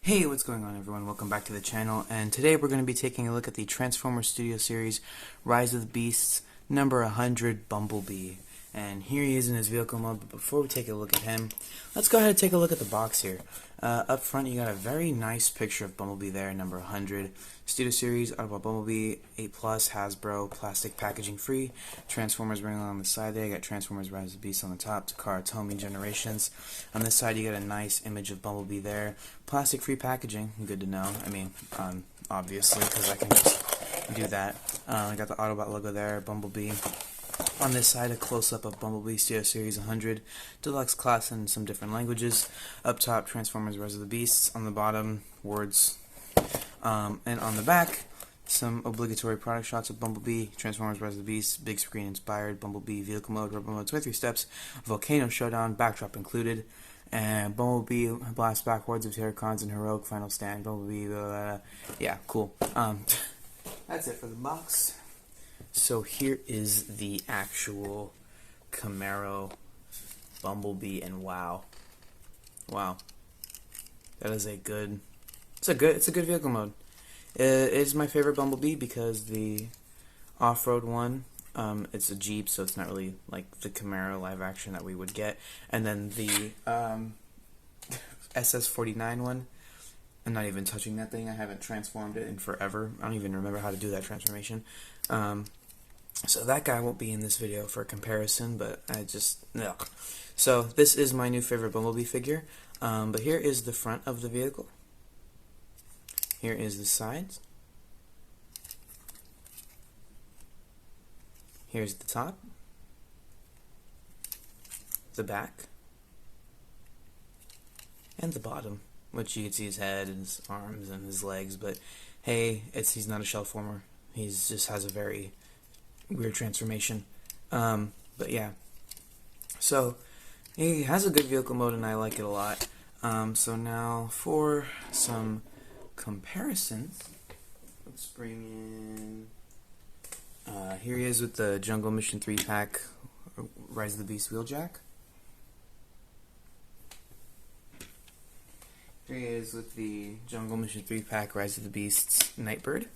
Hey, what's going on everyone? Welcome back to the channel, and today we're going to be taking a look at the Transformers Studio Series Rise of the Beasts number 100 Bumblebee. And here he is in his vehicle mode, but before we take a look at him, let's go ahead and take a look at the box here. Up front you got a very nice picture of Bumblebee there, number 100. Studio Series, Autobot Bumblebee, 8+, Hasbro, plastic packaging free. Transformers ring on the side there, you got Transformers Rise of the Beasts on the top, Takara Tomy Generations. On this side you got a nice image of Bumblebee there. Plastic free packaging, good to know. I mean, obviously, because I can just do that. I got the Autobot logo there, Bumblebee. On this side, a close-up of Bumblebee Studio Series 100, Deluxe Class in some different languages. Up top, Transformers Rise of the Beasts. On the bottom, words. And on the back, some obligatory product shots of Bumblebee, Transformers Rise of the Beasts, big screen inspired, Bumblebee Vehicle Mode, Rubber Mode, 23 steps, Volcano Showdown, backdrop included. And Bumblebee blasts backwards of Terracons and Heroic Final Stand. Bumblebee, yeah, cool. That's it for the box. So here is the actual Camaro Bumblebee, and wow, that is a good. It's a good vehicle mode. It is my favorite Bumblebee because the off-road one, it's a Jeep, so it's not really like the Camaro live action that we would get. And then the SS49 one, I'm not even touching that thing. I haven't transformed it in forever. I don't even remember how to do that transformation. So that guy won't be in this video for comparison, but I just, no. So this is my new favorite Bumblebee figure. But here is the front of the vehicle. Here is the sides. Here's the top, the back, and the bottom, which you can see his head and his arms and his legs, but hey, he's not a shell former. He just has a very weird transformation. But yeah, so he has a good vehicle mode and I like it a lot. So now for some comparisons, let's bring in here he is with the Jungle Mission 3-pack Rise of the Beast Wheeljack. Here he is with the Jungle Mission 3-pack Rise of the Beasts Nightbird.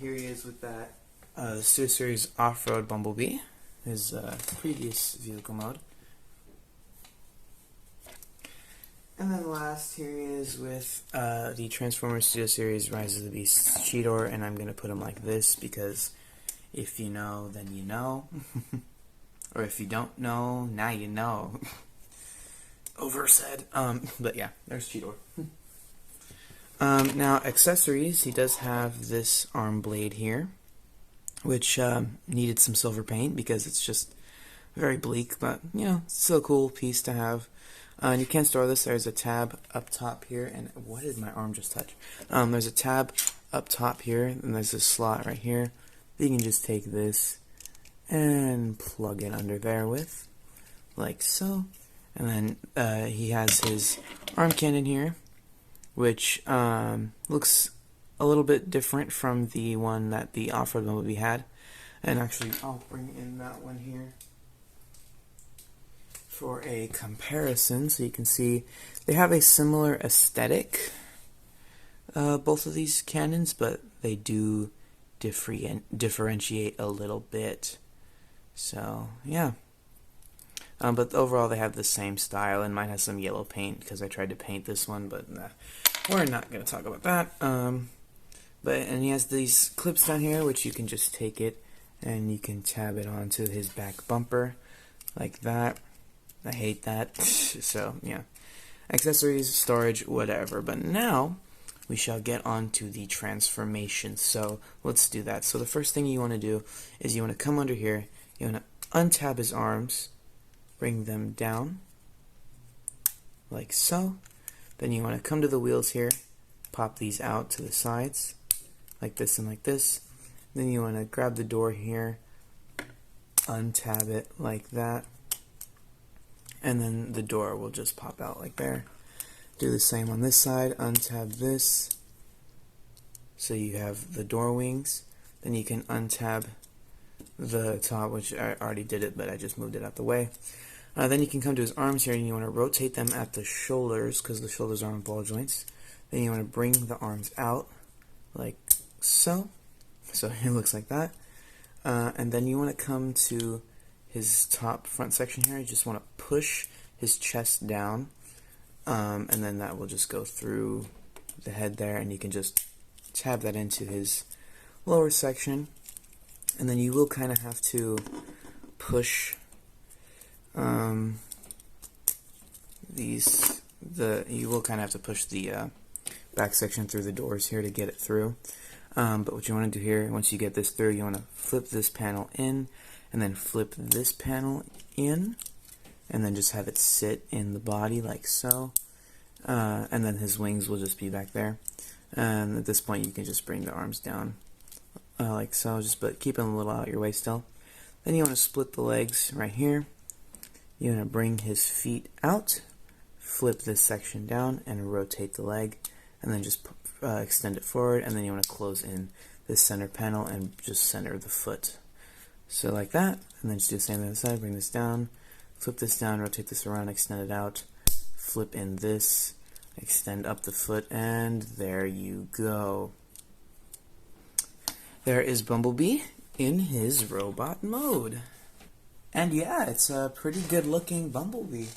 Here he is with that the Studio Series Off-Road Bumblebee, his previous vehicle mode. And then last, here he is with the Transformers Studio Series Rise of the Beast Cheetor, and I'm going to put him like this because if you know, then you know. Or if you don't know, now you know. Oversaid. But yeah, there's Cheetor. Now, accessories, he does have this arm blade here, which needed some silver paint because it's just very bleak, but, you know, it's still a cool piece to have. And you can store this. There's a tab up top here, and what did my arm just touch? There's a tab up top here, and there's a slot right here. You can just take this and plug it under there with, like so. And then he has his arm cannon here, which looks a little bit different from the one that the Off-Road Bumblebee had. And actually, I'll bring in that one here for a comparison, so you can see they have a similar aesthetic, both of these cannons, but they do differentiate a little bit. So, yeah. But overall, they have the same style, and mine has some yellow paint because I tried to paint this one, but we're not going to talk about that. And he has these clips down here, which you can just take it and you can tab it onto his back bumper like that. I hate that. So, yeah. Accessories, storage, whatever. But now, we shall get on to the transformation. So, let's do that. So, the first thing you want to do is you want to come under here. You want to untab his arms. Bring them down. Like so. Then you want to come to the wheels here. Pop these out to the sides. Like this and like this. Then you want to grab the door here. Untab it like that. And then the door will just pop out like there. Do the same on this side. Untab this. So you have the door wings. Then you can untab the top, which I already did it, but I just moved it out the way. Then you can come to his arms here, and you want to rotate them at the shoulders, because the shoulders are on ball joints. Then you want to bring the arms out, like so. So it looks like that. And then you want to come to his top front section here. You just want to push his chest down, and then that will just go through the head there, and you can just tab that into his lower section. And then you will kind of have to push you will kind of have to push the back section through the doors here to get it through. But what you want to do here, once you get this through, you want to flip this panel in, and then flip this panel in, and then just have it sit in the body like so. And then his wings will just be back there. And at this point, you can just bring the arms down like so, but keep them a little out your way still. Then you want to split the legs right here. You want to bring his feet out, flip this section down, and rotate the leg, and then just extend it forward, and then you want to close in this center panel and just center the foot. So like that, and then just do the same on the other side. Bring this down, flip this down, rotate this around, extend it out, flip in this, extend up the foot, and there you go. There is Bumblebee in his robot mode. And yeah, it's a pretty good looking Bumblebee.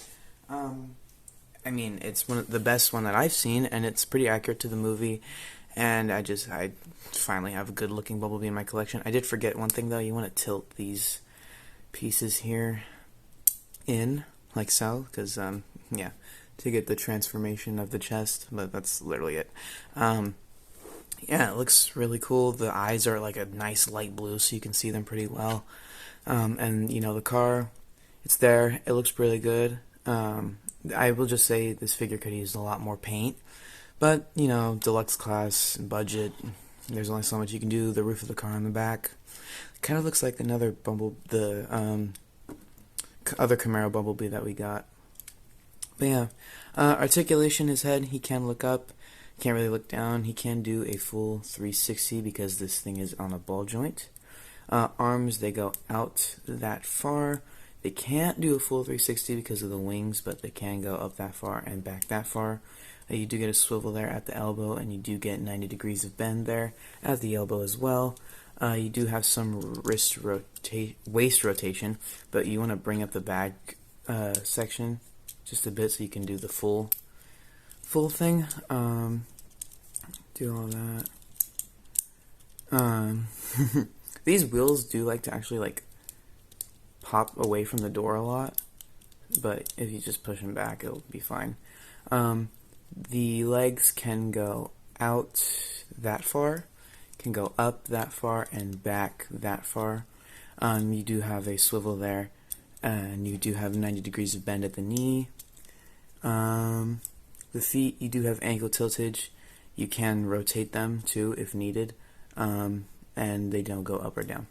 I mean, it's the best one that I've seen, and it's pretty accurate to the movie. And I finally have a good looking Bumblebee in my collection. I did forget one thing though. You want to tilt these pieces here in, like so, because yeah, to get the transformation of the chest. But that's literally it. Yeah, it looks really cool. The eyes are like a nice light blue, so you can see them pretty well. And you know, the car, it's there. It looks really good. I will just say this figure could use a lot more paint, but you know, deluxe class, budget, there's only so much you can do. The roof of the car on the back kind of looks like another other Camaro Bumblebee that we got. But yeah, articulation, his head, he can look up, can't really look down. He can do a full 360 because this thing is on a ball joint. Arms, they go out that far. They can't do a full 360 because of the wings, but they can go up that far and back that far. You do get a swivel there at the elbow, and you do get 90 degrees of bend there at the elbow as well. You do have some waist rotation, but you want to bring up the back section just a bit so you can do the full thing. Do all that. These wheels do like to actually like pop away from the door a lot, but if you just push them back, it'll be fine. The legs can go out that far, can go up that far, and back that far. You do have a swivel there, and you do have 90 degrees of bend at the knee. The feet, you do have ankle tiltage. You can rotate them too if needed, and they don't go up or down.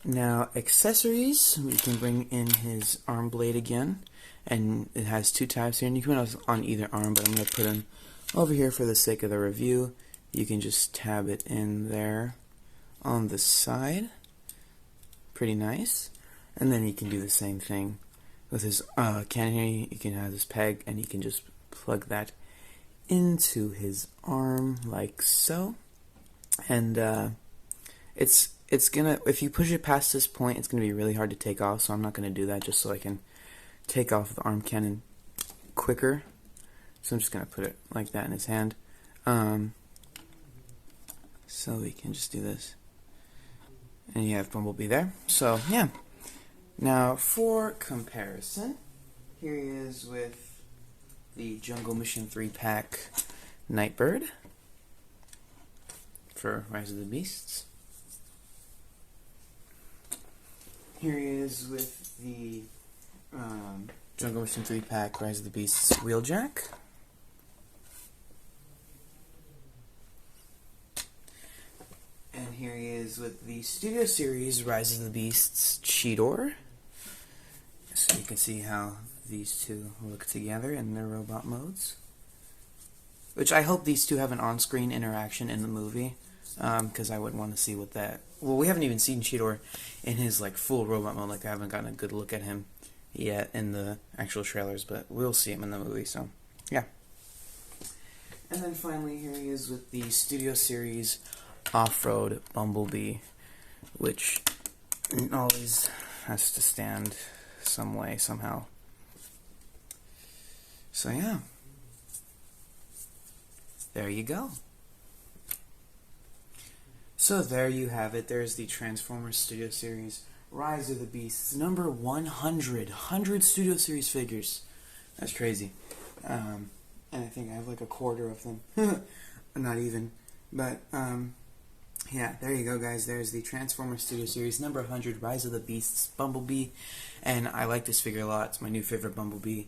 Now, accessories, we can bring in his arm blade again, and it has two tabs here, and you can put it on either arm, but I'm going to put him over here for the sake of the review. You can just tab it in there on the side. Pretty nice. And then you can do the same thing with his cannon here. You can have this peg, and you can just plug that into his arm like so. And it's gonna, if you push it past this point, it's gonna be really hard to take off, so I'm not gonna do that, just so I can take off the arm cannon quicker. So I'm just gonna put it like that in his hand. So we can just do this, and you have Bumblebee there. So yeah. Now for comparison, here he is with the Jungle Mission 3-pack Nightbird for Rise of the Beasts. Here he is with the Jungle Mission 3-pack Rise of the Beasts Wheeljack. And here he is with the Studio Series Rise of the Beasts Cheetor. So you can see how these two look together in their robot modes. Which I hope these two have an on-screen interaction in the movie, because I would want to see what that... Well, we haven't even seen Cheetor in his like full robot mode. Like, I haven't gotten a good look at him yet in the actual trailers, but we'll see him in the movie, so yeah. And then finally, here he is with the Studio Series Off-Road Bumblebee, which always has to stand some way, somehow. So yeah, there you go. So there you have it. There's the Transformers Studio Series Rise of the Beasts, number 100. 100 Studio Series figures. That's crazy. And I think I have like a quarter of them. Not even. But, yeah, there you go, guys. There's the Transformers Studio Series, number 100, Rise of the Beasts, Bumblebee. And I like this figure a lot. It's my new favorite Bumblebee.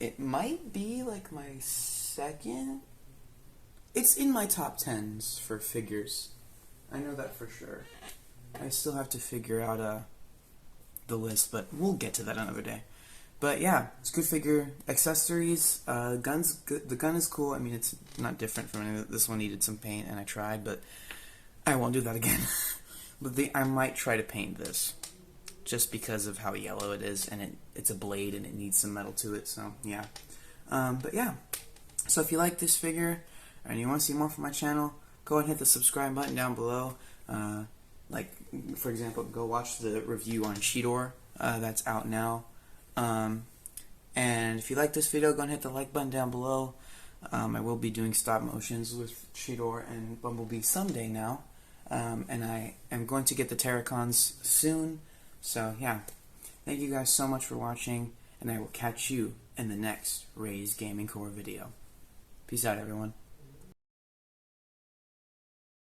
It might be like my second. It's in my top 10s for figures. I know that for sure. I still have to figure out the list, but we'll get to that another day. But yeah, it's a good figure. Accessories, guns. Good. The gun is cool. I mean, it's not different from any. This one needed some paint, and I tried, but I won't do that again. But I might try to paint this, just because of how yellow it is, and it's a blade, and it needs some metal to it. So yeah. But yeah. So if you like this figure, and you want to see more from my channel, go ahead and hit the subscribe button down below. Like, for example, go watch the review on Cheetor. That's out now. And if you like this video, go ahead and hit the like button down below. I will be doing stop motions with Cheetor and Bumblebee someday now. And I am going to get the Terracons soon. So, yeah. Thank you guys so much for watching, and I will catch you in the next Raysgamingcore video. Peace out, everyone.